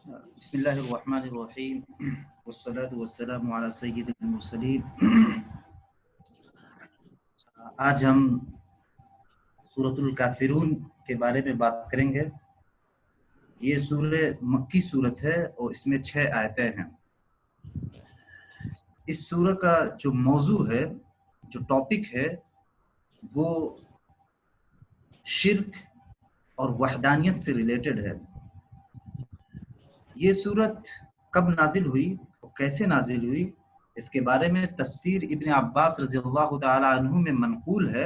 بسم اللہ الرحمن الرحیم والصلاة والسلام علی سید المرسلین۔ آج ہم سورۃ الکافرون کے بارے میں بات کریں گے۔ یہ سورہ مکی سورت ہے اور اس میں 6 آیتیں ہیں۔ اس سورہ کا جو موضوع ہے، جو ٹاپک ہے، وہ شرک اور وحدانیت سے ریلیٹڈ ہے۔ یہ سورت کب نازل ہوئی اور کیسے نازل ہوئی، اس کے بارے میں تفسیر ابن عباس رضی اللہ تعالی عنہ میں منقول ہے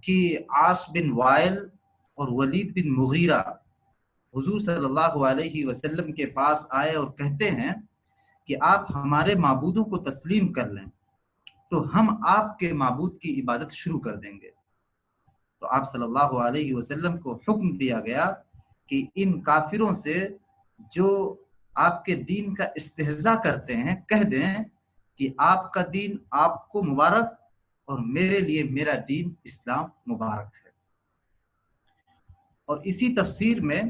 کہ عاص بن وائل اور ولید بن مغیرہ حضور صلی اللہ علیہ وسلم کے پاس آئے اور کہتے ہیں کہ آپ ہمارے معبودوں کو تسلیم کر لیں تو ہم آپ کے معبود کی عبادت شروع کر دیں گے۔ تو آپ صلی اللہ علیہ وسلم کو حکم دیا گیا کہ ان کافروں سے جو آپ کے دین کا استہزاء کرتے ہیں کہہ دیں کہ آپ کا دین آپ کو مبارک اور میرے لیے میرا دین اسلام مبارک ہے۔ اور اسی تفسیر میں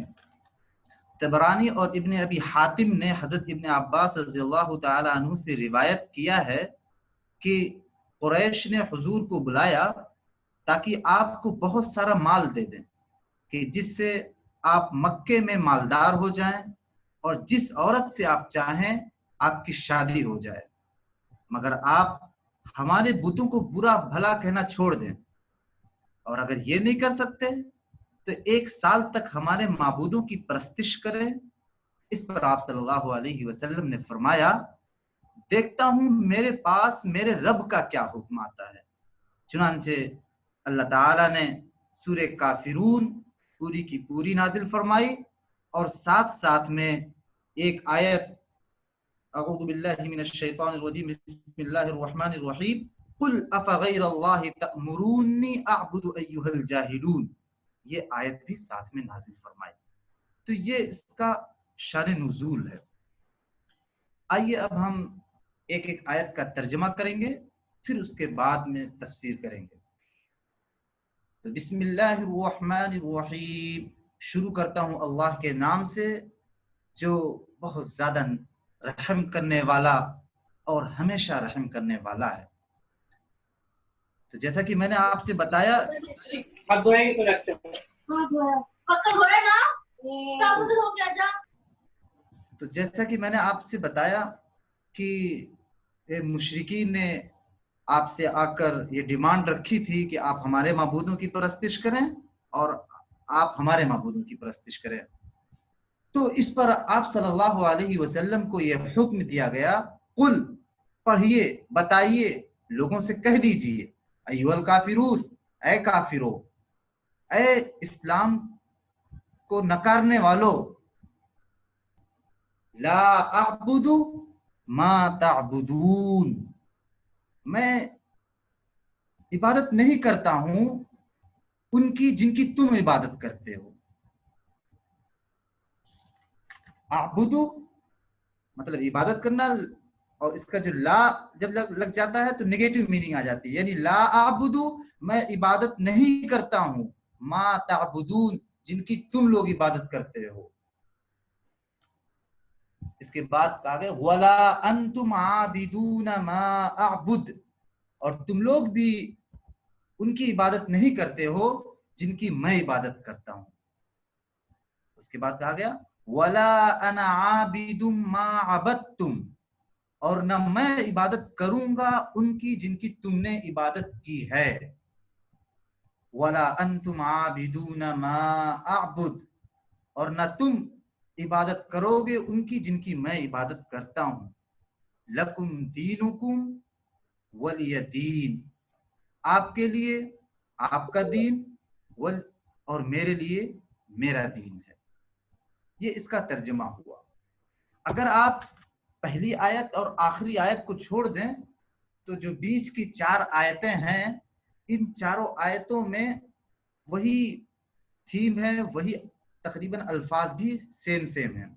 طبرانی اور ابن ابی حاتم نے حضرت ابن عباس رضی اللہ تعالی عنہ سے روایت کیا ہے کہ قریش نے حضور کو بلایا تاکہ آپ کو بہت سارا مال دے دیں کہ جس سے آپ مکے میں مالدار ہو جائیں اور جس عورت سے آپ چاہیں آپ کی شادی ہو جائے، مگر آپ ہمارے بتوں کو برا بھلا کہنا چھوڑ دیں، اور اگر یہ نہیں کر سکتے تو 1 سال تک ہمارے معبودوں کی پرستش کریں۔ اس پر آپ صلی اللہ علیہ وسلم نے فرمایا، دیکھتا ہوں میرے پاس میرے رب کا کیا حکم آتا ہے۔ چنانچہ اللہ تعالیٰ نے سورہ کافرون پوری کی پوری نازل فرمائی اور ساتھ ساتھ میں ایک آیت، اعوذ باللہ من الشیطان الرجیم بسم اللہ الرحمن الرحیم، قل افغیر اللہ تأمرونی اعبد ایھا الجاہلون، یہ آیت بھی ساتھ میں نازل فرمائی۔ تو یہ اس کا شان نزول ہے۔ آئیے اب ہم ایک ایک آیت کا ترجمہ کریں گے، پھر اس کے بعد میں تفسیر کریں گے۔ تو بسم اللہ الرحمن الرحیم، شروع کرتا ہوں اللہ کے نام سے جو بہت زیادہ رحم کرنے والا اور ہمیشہ رحم کرنے والا ہے۔ تو جیسا کہ میں نے آپ سے بتایا تو جیسا کہ میں نے آپ سے بتایا کہ مشرکین نے آپ سے آ کر یہ ڈیمانڈ رکھی تھی کہ آپ ہمارے معبودوں کی پرستش کریں اور آپ ہمارے معبودوں کی پرستش کریں۔ تو اس پر آپ صلی اللہ علیہ وسلم کو یہ حکم دیا گیا، قل، پڑھیے، بتائیے، لوگوں سے کہہ دیجئے، ایھا الکافرون، اے کافرو، اے اسلام کو نکارنے والو، لا اعبد ما تعبدون، میں عبادت نہیں کرتا ہوں ان کی جن کی تم عبادت کرتے ہو۔ اعبدو مطلب عبادت کرنا، اور اس کا جو لا جب لگ جاتا ہے تو نیگیٹو میننگ آ جاتی ہے، یعنی لا اعبدو، میں عبادت نہیں کرتا ہوں، ما تعبدون، جن کی تم لوگ عبادت کرتے ہو۔ اس کے بعد کہا گیا ولا انتم عابدون ما اعبد، اور تم لوگ بھی ان کی عبادت نہیں کرتے ہو جن کی میں عبادت کرتا ہوں۔ اس کے بعد کہا گیا ولا انا عابد ما عبدتم، اور نہ میں عبادت کروں گا ان کی جن کی تم نے عبادت کی ہے۔ ولا انتم عابدون ما اعبد، اور نہ تم عبادت کرو گے ان کی جن کی میں عبادت کرتا ہوں۔ لکم دینکم ولی دین، آپ کے لیے آپ کا دین، اور میرے لیے میرا دین ہے۔ یہ اس کا ترجمہ ہوا۔ اگر آپ پہلی آیت اور آخری آیت کو چھوڑ دیں تو جو بیچ کی 4 آیتیں ہیں، ان چاروں آیتوں میں وہی تھیم ہے، وہی تقریباً الفاظ بھی سیم ہیں،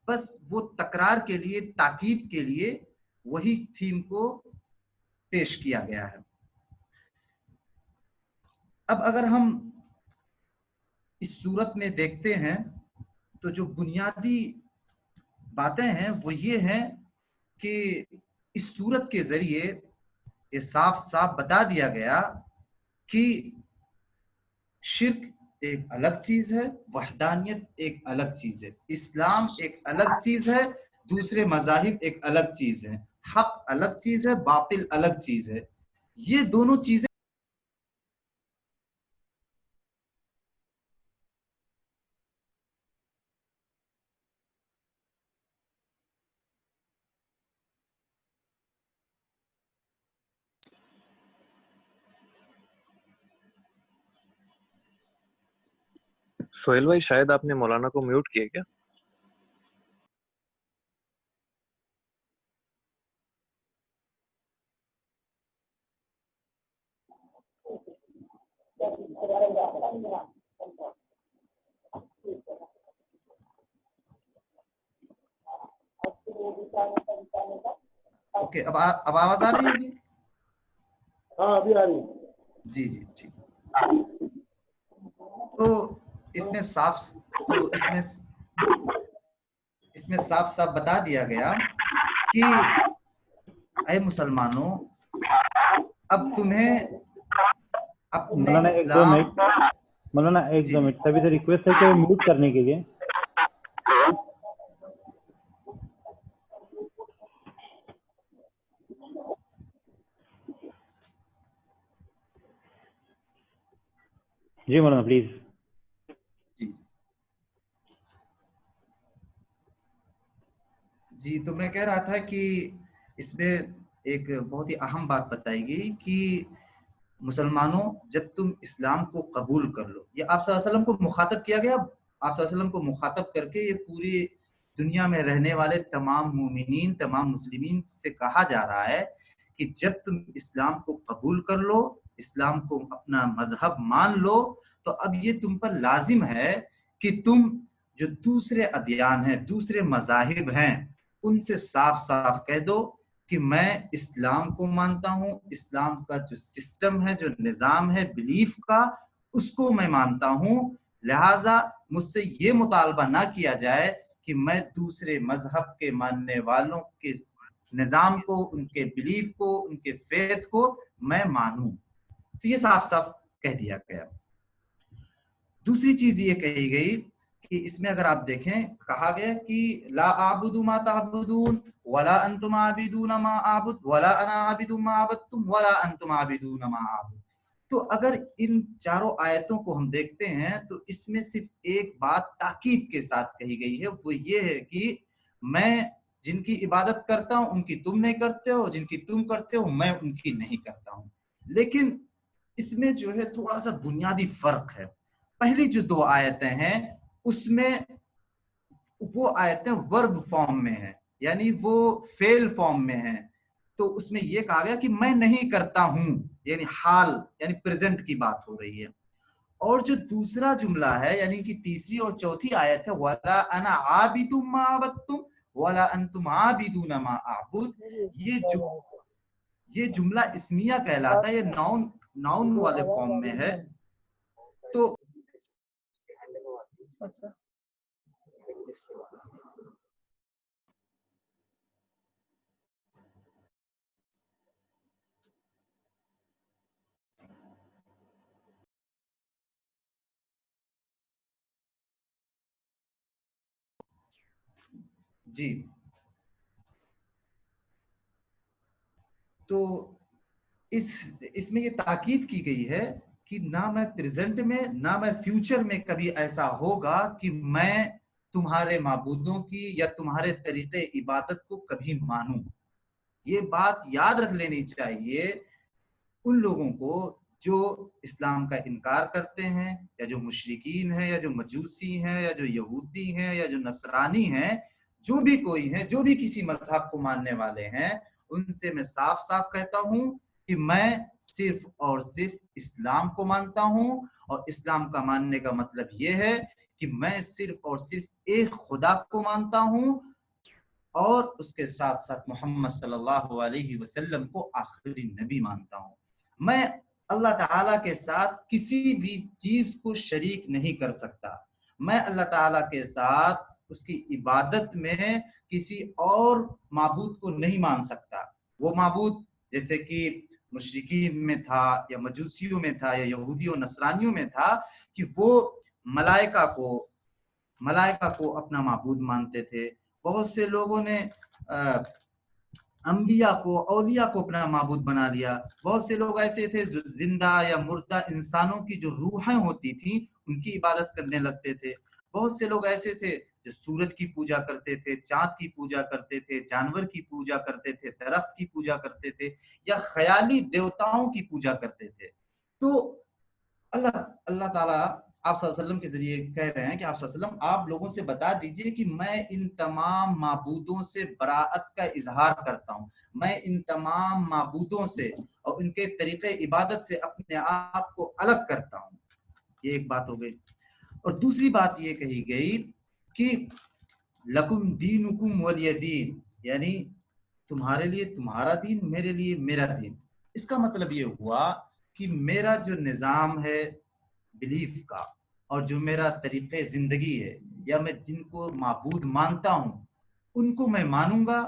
بس وہ تکرار کے لیے، تاکید کے لیے وہی تھیم کو پیش کیا گیا ہے۔ اب اگر ہم اس صورت میں دیکھتے ہیں تو جو بنیادی باتیں ہیں وہ یہ ہیں کہ اس صورت کے ذریعے یہ صاف صاف بتا دیا گیا کہ شرک ایک الگ چیز ہے، وحدانیت ایک الگ چیز ہے، اسلام ایک الگ چیز ہے، دوسرے مذاہب ایک الگ چیز ہے، حق الگ چیز ہے، باطل الگ چیز ہے. یہ دونوں چیزیں سہیل بھائی شاید آپ نے مولانا کو میوٹ کیا کیا؟ اوکے. اب آواز آ رہی ہوگی؟ ہاں ابھی آ رہی. جی جی ٹھیک. تو اس میں صاف صاف بتا دیا گیا کہ اے مسلمانوں، اب تمہیں اپنے مولانا ایک دو اسلام منٹ، مولانا ایک جی دو جی منٹ سبھی سے ریکویسٹ ہے کہ میوٹ کرنے کے لیے. جی مولانا پلیز. جی جی تو میں کہہ رہا تھا کہ اس میں ایک بہت ہی اہم بات بتائی گئی کہ مسلمانوں جب تم اسلام کو قبول کر لو، یہ آپ صلی اللہ علیہ وسلم کو مخاطب کیا گیا. آپ صلی اللہ علیہ وسلم کو مخاطب کر کے یہ پوری دنیا میں رہنے والے تمام مومنین، تمام مسلمین سے کہا جا رہا ہے کہ جب تم اسلام کو قبول کر لو، اسلام کو اپنا مذہب مان لو، تو اب یہ تم پر لازم ہے کہ تم جو دوسرے ادیان ہیں، دوسرے مذاہب ہیں، ان سے صاف صاف کہہ دو کہ میں اسلام کو مانتا ہوں، اسلام کا جو سسٹم ہے، جو نظام ہے بلیف کا، اس کو میں مانتا ہوں. لہٰذا مجھ سے یہ مطالبہ نہ کیا جائے کہ میں دوسرے مذہب کے ماننے والوں کے نظام کو، ان کے بلیف کو، ان کے فیتھ کو میں مانوں. تو یہ صاف صاف کہہ دیا گیا. دوسری چیز یہ کہی گئی کہ اس میں اگر آپ دیکھیں، کہا گیا کہ لا اعبد ما تعبدون ولا انتم عابدون ما اعبد ولا انا عابد ما عبدتم ولا انتم عابدون ما اعبد. تو اگر ان چاروں آیتوں کو ہم دیکھتے ہیں تو اس میں صرف ایک بات تاکید کے ساتھ کہی گئی ہے، وہ یہ ہے کہ میں جن کی عبادت کرتا ہوں ان کی تم نہیں کرتے ہو، جن کی تم کرتے ہو میں ان کی نہیں کرتا ہوں. لیکن اس میں جو ہے تھوڑا سا بنیادی فرق ہے. پہلی جو دو آیتیں ہیں اس میں وہ آیتیں ورب فارم میں ہیں، یعنی وہ فعل فارم میں ہیں. تو اس میں یہ کہا گیا کہ میں نہیں کرتا ہوں، یعنی حال، یعنی پریزنٹ کی بات ہو رہی ہے. اور جو دوسرا جملہ ہے، یعنی کہ تیسری اور چوتھی آیت ہے وَلَا أَنَا عَابِدٌ مَا عَبَدتُّمْ وَلَا أَنْتُمْ عَابِدُونَ مَا أَعْبُدُ، یہ جملہ اسمیہ کہلاتا ہے، یہ ناؤن والے فارم میں ہے. تو جی تو اس میں یہ تاکید کی گئی ہے کہ نہ میں پریزنٹ میں نہ میں فیوچر میں کبھی ایسا ہوگا کہ میں تمہارے معبودوں کی یا تمہارے طریقے عبادت کو کبھی مانوں. یہ بات یاد رکھ لینی چاہیے ان لوگوں کو جو اسلام کا انکار کرتے ہیں، یا جو مشرکین ہیں، یا جو مجوسی ہیں، یا جو یہودی ہیں، یا جو نصرانی ہیں، جو بھی کوئی ہیں، جو بھی کسی مذہب کو ماننے والے ہیں، ان سے میں صاف صاف کہتا ہوں کہ میں صرف اور صرف اسلام کو مانتا ہوں. اور اسلام کا ماننے کا مطلب یہ ہے کہ میں صرف اور صرف ایک خدا کو مانتا ہوں، اور اس کے ساتھ ساتھ محمد صلی اللہ علیہ وسلم کو آخری نبی مانتا ہوں. میں اللہ تعالیٰ کے ساتھ کسی بھی چیز کو شریک نہیں کر سکتا. میں اللہ تعالیٰ کے ساتھ اس کی عبادت میں کسی اور معبود کو نہیں مان سکتا. وہ معبود جیسے کہ مشرکین میں تھا یا مجوسیوں میں تھا یا یہودیوں نصرانیوں میں تھا کہ وہ ملائکہ کو اپنا معبود مانتے تھے. بہت سے لوگوں نے انبیاء کو اولیاء کو اپنا معبود بنا لیا. بہت سے لوگ ایسے تھے جو زندہ یا مردہ انسانوں کی جو روحیں ہوتی تھیں ان کی عبادت کرنے لگتے تھے. بہت سے لوگ ایسے تھے جو سورج کی پوجا کرتے تھے, چاند کی پوجا کرتے تھے, جانور کی پوجا کرتے تھے, درخت کی پوجا کرتے تھے یا خیالی دیوتاؤں کی پوجا کرتے تھے. تو اللہ تعالیٰ آپ صلی اللہ علیہ وسلم کے ذریعے کہہ رہے ہیں کہ آپ صلی اللہ علیہ وسلم آپ لوگوں سے بتا دیجئے کہ میں ان تمام معبودوں سے براءت کا اظہار کرتا ہوں. میں ان تمام معبودوں سے اور ان کے طریقے عبادت سے اپنے آپ کو الگ کرتا ہوں. یہ ایک بات ہو گئی. اور دوسری بات یہ کہی گئی کہ لکم دینکم ولی دین, یعنی تمہارے لیے تمہارا دین, میرے لیے میرا دین. اس کا مطلب یہ ہوا کہ میرا جو نظام ہے بلیف کا اور جو میرا طریقہ زندگی ہے یا میں جن کو معبود مانتا ہوں ان کو میں مانوں گا,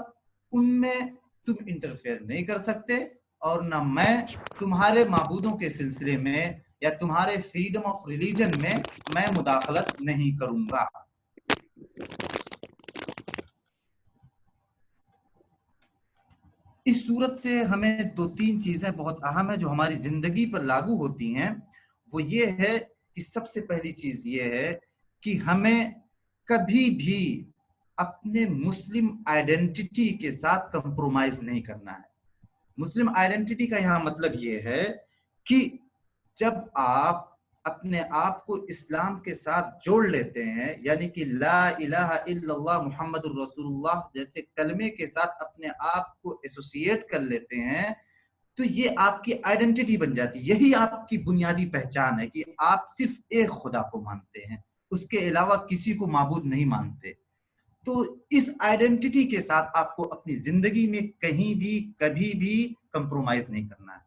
ان میں تم انٹرفیئر نہیں کر سکتے, اور نہ میں تمہارے معبودوں کے سلسلے میں یا تمہارے فریڈم آف ریلیجن میں مداخلت نہیں کروں گا. اس صورت سے ہمیں 2-3 چیزیں بہت اہم ہیں جو ہماری زندگی پر لاگو ہوتی ہیں. وہ یہ ہے کہ سب سے پہلی چیز یہ ہے کہ ہمیں کبھی بھی اپنے مسلم آئیڈینٹی کے ساتھ کمپرومائز نہیں کرنا ہے. مسلم آئیڈینٹی کا یہاں مطلب یہ ہے کہ جب آپ اپنے آپ کو اسلام کے ساتھ جوڑ لیتے ہیں, یعنی کہ لا الہ الا اللہ محمد الرسول اللہ جیسے کلمے کے ساتھ اپنے آپ کو ایسوسیٹ کر لیتے ہیں, تو یہ آپ کی آئیڈینٹی بن جاتی ہے. یہی آپ کی بنیادی پہچان ہے کہ آپ صرف ایک خدا کو مانتے ہیں, اس کے علاوہ کسی کو معبود نہیں مانتے. تو اس آئیڈینٹی کے ساتھ آپ کو اپنی زندگی میں کہیں بھی کبھی بھی کمپرومائز نہیں کرنا ہے.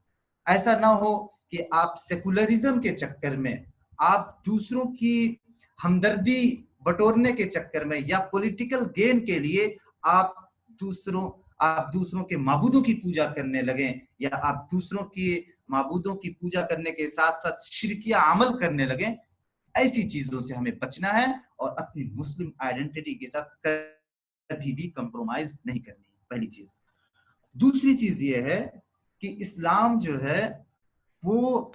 ایسا نہ ہو کہ آپ سیکولرزم کے چکر میں, آپ دوسروں کی ہمدردی بٹورنے کے چکر میں یا پولیٹیکل گین کے لیے آپ دوسروں کے معبودوں کی پوجا کرنے لگیں, یا آپ دوسروں کی معبودوں کی پوجا کرنے کے ساتھ ساتھ شرکیہ عمل کرنے لگیں. ایسی چیزوں سے ہمیں بچنا ہے اور اپنی مسلم آئیڈینٹی کے ساتھ کبھی بھی کمپرومائز نہیں کرنی, پہلی چیز. دوسری چیز یہ ہے کہ اسلام جو ہے وہ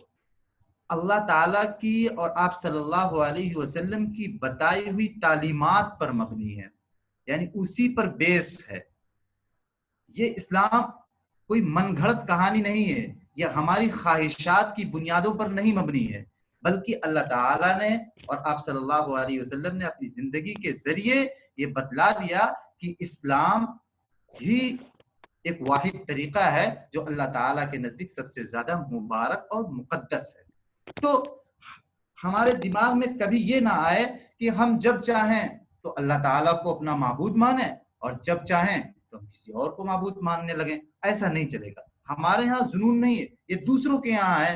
اللہ تعالیٰ کی اور آپ صلی اللہ علیہ وسلم کی بتائی ہوئی تعلیمات پر مبنی ہے, یعنی اسی پر بیس ہے. یہ اسلام کوئی من گھڑت کہانی نہیں ہے, یہ ہماری خواہشات کی بنیادوں پر نہیں مبنی ہے, بلکہ اللہ تعالیٰ نے اور آپ صلی اللہ علیہ وسلم نے اپنی زندگی کے ذریعے یہ بتلا دیا کہ اسلام ہی ایک واحد طریقہ ہے جو اللہ تعالیٰ کے نزدیک سب سے زیادہ مبارک اور مقدس ہے. تو ہمارے دماغ میں کبھی یہ نہ آئے کہ ہم جب چاہیں تو اللہ تعالیٰ کو اپنا معبود مانیں اور جب چاہیں تو ہم کسی اور کو معبود ماننے لگیں. ایسا نہیں چلے گا. ہمارے ہاں جنون نہیں ہے, یہ دوسروں کے یہاں ہے.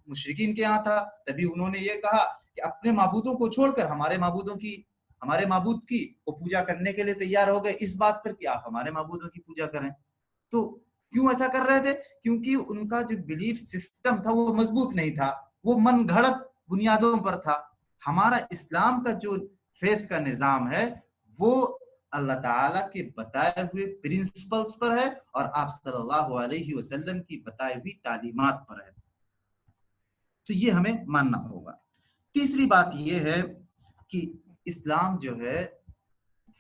مشرکین کے یہاں تھا, تبھی انہوں نے یہ کہا کہ اپنے معبودوں کو چھوڑ کر ہمارے معبود کی وہ پوجا کرنے کے لیے تیار ہو گئے, اس بات پر کہ آپ ہمارے معبودوں کی پوجا کریں. تو کیوں ایسا کر رہے تھے؟ کیونکہ ان کا جو بلیف سسٹم تھا وہ مضبوط نہیں تھا, وہ من گھڑت بنیادوں پر تھا. ہمارا اسلام کا جو فیتھ کا نظام ہے وہ اللہ تعالیٰ کے بتائے ہوئے پرنسپلز پر ہے اور آپ صلی اللہ علیہ وسلم کی بتائی ہوئی تعلیمات پر ہے. تو یہ ہمیں ماننا ہوگا. تیسری بات یہ ہے کہ اسلام جو ہے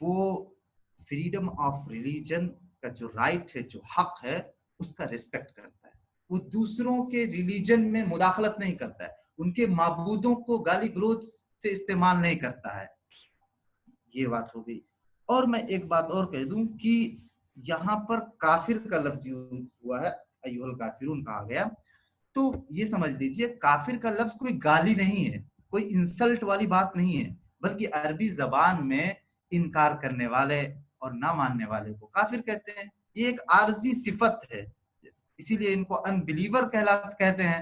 وہ فریڈم آف ریلیجن کا جو رائٹ ہے, جو حق ہے, اس کا ریسپیکٹ کرتا ہے. وہ دوسروں کے ریلیجن میں مداخلت نہیں کرتا ہے, ان کے معبودوں کو گالی گلوچ سے استعمال نہیں کرتا ہے. یہ بات ہو گئی. اور میں ایک بات اور کہہ دوں کہ یہاں پر کافر کا لفظ یوز ہوا ہے, ایھا الکافرون کہا گیا. تو یہ سمجھ لیجئے کافر کا لفظ کوئی گالی نہیں ہے, کوئی انسلٹ والی بات نہیں ہے, بلکہ عربی زبان میں انکار کرنے والے اور نہ ماننے والے کو کافر کہتے ہیں. یہ ایک عارضی صفت ہے, اسی لیے ان کو ان بلیور کہتے ہیں.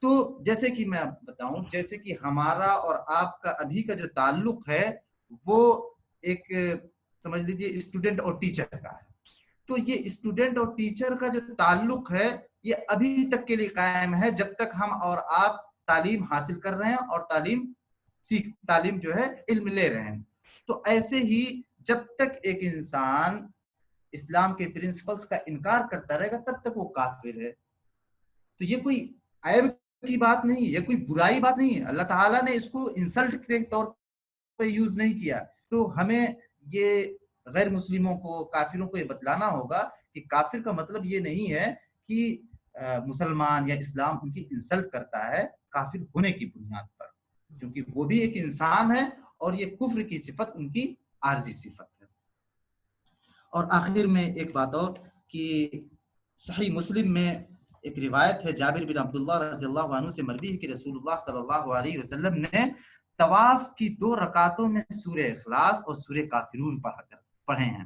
تو جیسے کہ میں بتاؤں, جیسے کہ ہمارا اور آپ کا ابھی کا جو تعلق ہے وہ ایک سمجھ لیجیے اسٹوڈنٹ اور ٹیچر کا ہے. تو یہ اسٹوڈنٹ اور ٹیچر کا جو تعلق ہے یہ ابھی تک کے لیے قائم ہے جب تک ہم اور آپ تعلیم حاصل کر رہے ہیں اور تعلیم جو ہے علم لے رہے ہیں. تو ایسے ہی جب تک ایک انسان اسلام کے پرنسپلز کا انکار کرتا رہے گا تب تک وہ کافر ہے. تو یہ کوئی عیب کی بات نہیں، یہ کوئی برائی بات نہیں ہے. اللہ تعالیٰ نے اس کو انسلٹ کے طور پہ یوز نہیں کیا. تو ہمیں یہ غیر مسلموں کو، کافروں کو یہ بتلانا ہوگا کہ کافر کا مطلب یہ نہیں ہے کہ مسلمان یا اسلام ان کی انسلٹ کرتا ہے کافر ہونے کی بنیاد پر، کیونکہ وہ بھی ایک انسان ہے اور یہ کفر کی صفت ان کی عارضی صفت ہے. اور آخر میں ایک بات اور کہ صحیح مسلم میں ایک روایت ہے جابر بن عبداللہ رضی اللہ عنہ سے مروی ہے کہ رسول اللہ صلی اللہ علیہ وسلم نے طواف کی 2 رکعتوں میں سورہ اخلاص اور سورہ کافرون پڑھے ہیں.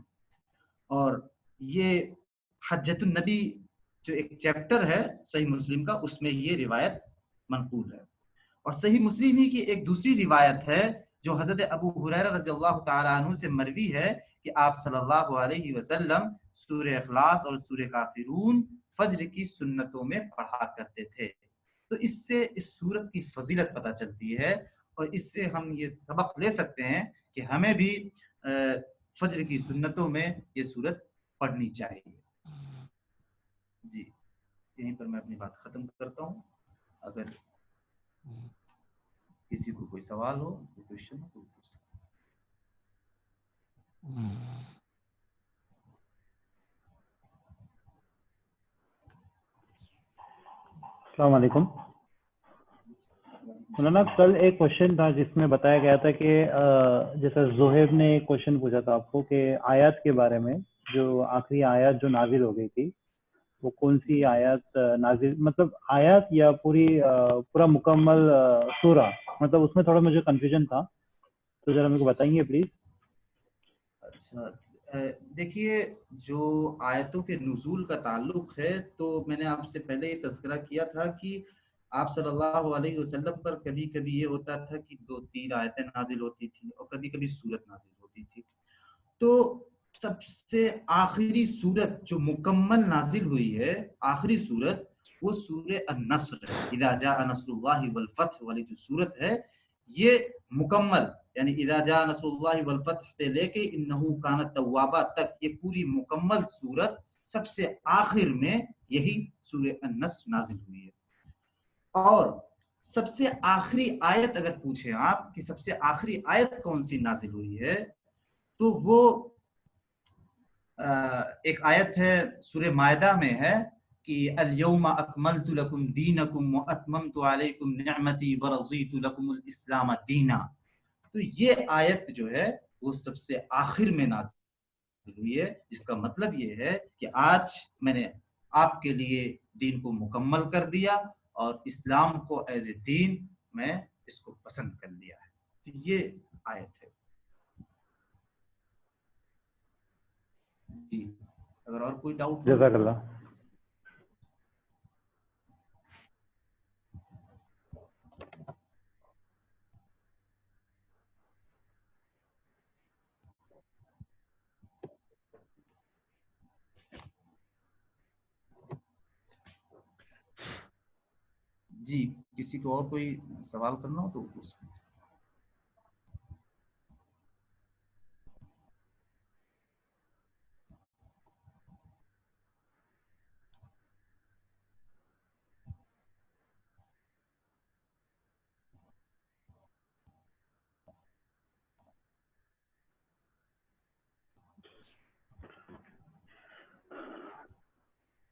اور یہ حجۃ النبی جو ایک چیپٹر ہے صحیح مسلم کا، اس میں یہ روایت منقول ہے. اور صحیح مسلم ہی کی ایک دوسری روایت ہے جو حضرت ابو ہریرہ رضی اللہ تعالی عنہ سے مروی ہے کہ آپ صلی اللہ علیہ وسلم سورہ اخلاص اور سورہ کافرون فجر کی سنتوں میں پڑھا کرتے تھے. تو اس سے اس سورت کی فضیلت پتہ چلتی ہے اور اس سے ہم یہ سبق لے سکتے ہیں کہ ہمیں بھی فجر کی سنتوں میں یہ سورت پڑھنی چاہیے. جی یہیں پر میں اپنی بات ختم کرتا ہوں. اگر کسی کو کوئی سوال ہو، کوئی کوشچن ہو تو پوچھ سکتے. السلام علیکم. مولانا کل ایک کوشچن تھا جس میں بتایا گیا تھا کہ جیسا زہیب نے ایک کوشچن پوچھا تھا آپ کو کہ آیات کے بارے میں، جو آخری آیات جو نازل ہو گئی تھی وہ کون سی آیات نازل، مطلب آیات یا پورا مکمل سورہ، مطلب اس میں تھوڑا مجھے کنفیوژن تھا، تو ذرا میرے کو بتائیں گے پلیز. اچھا دیکھیے، جو آیتوں کے نزول کا تعلق ہے تو میں نے آپ سے پہلے یہ تذکرہ کیا تھا کہ آپ صلی اللہ علیہ وسلم پر کبھی کبھی یہ ہوتا تھا کہ 2-3 آیتیں نازل ہوتی تھی اور کبھی کبھی سورت نازل ہوتی تھی. تو سب سے آخری سورت جو مکمل نازل ہوئی ہے، آخری سورت، وہ سورہ النصر ہے. اذا جاء نصر اللہ والفتح والی جو سورت ہے یہ مکمل، یعنی اذا جاء نصر اللہ والفتح سے لے کے انہ کانت توابا تک یہ پوری مکمل سورت سب سے آخر میں یہی سورہ النصر نازل ہوئی ہے. اور سب سے آخری آیت اگر پوچھیں آپ کہ سب سے آخری آیت کون سی نازل ہوئی ہے تو وہ ایک آیت ہے سورہ مائدہ میں ہے کہ الیوم اکملت لکم دینکم واتممت علیکم نعمتی ورضیت لکم الاسلام دینا. تو یہ آیت جو ہے وہ سب سے آخر میں نازل ہوئی ہے، جس کا مطلب یہ ہے کہ آج میں نے آپ کے لیے دین کو مکمل کر دیا اور اسلام کو ایز اے دین میں اس کو پسند کر لیا ہے. تو یہ آیت ہے. جی اگر اور کوئی ڈاؤٹ ہو. جزاک اللہ. جی کسی کو اور کوئی سوال کرنا ہو تو پوچھ سکتے ہیں.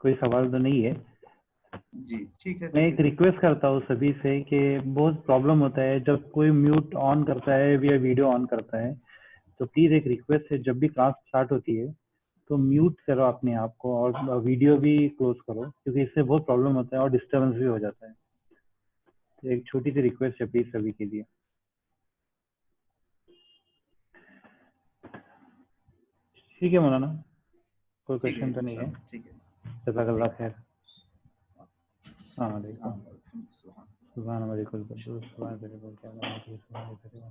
کوئی سوال تو نہیں ہے. جی ٹھیک ہے. میں ایک ریکویسٹ کرتا ہوں سبھی سے کہ بہت پرابلم ہوتا ہے جب کوئی میوٹ آن کرتا ہے یا ویڈیو آن کرتا ہے، تو پلیز ایک ریکویسٹ ہے جب بھی کلاس اسٹارٹ ہوتی ہے تو میوٹ کرو اپنے آپ کو اور ویڈیو بھی کلوز کرو، کیونکہ اس سے بہت پرابلم ہوتا ہے اور ڈسٹربنس بھی ہو جاتا ہے. ایک چھوٹی سی ریکویسٹ ہے پلیز سبھی کے لیے. ٹھیک ہے مولانا، کوئی کوشچن تو نہیں ہے. ٹھیک ہے. جزاک اللہ خیر. السلام علیکم. السلام علیکم. سبحان اللہ.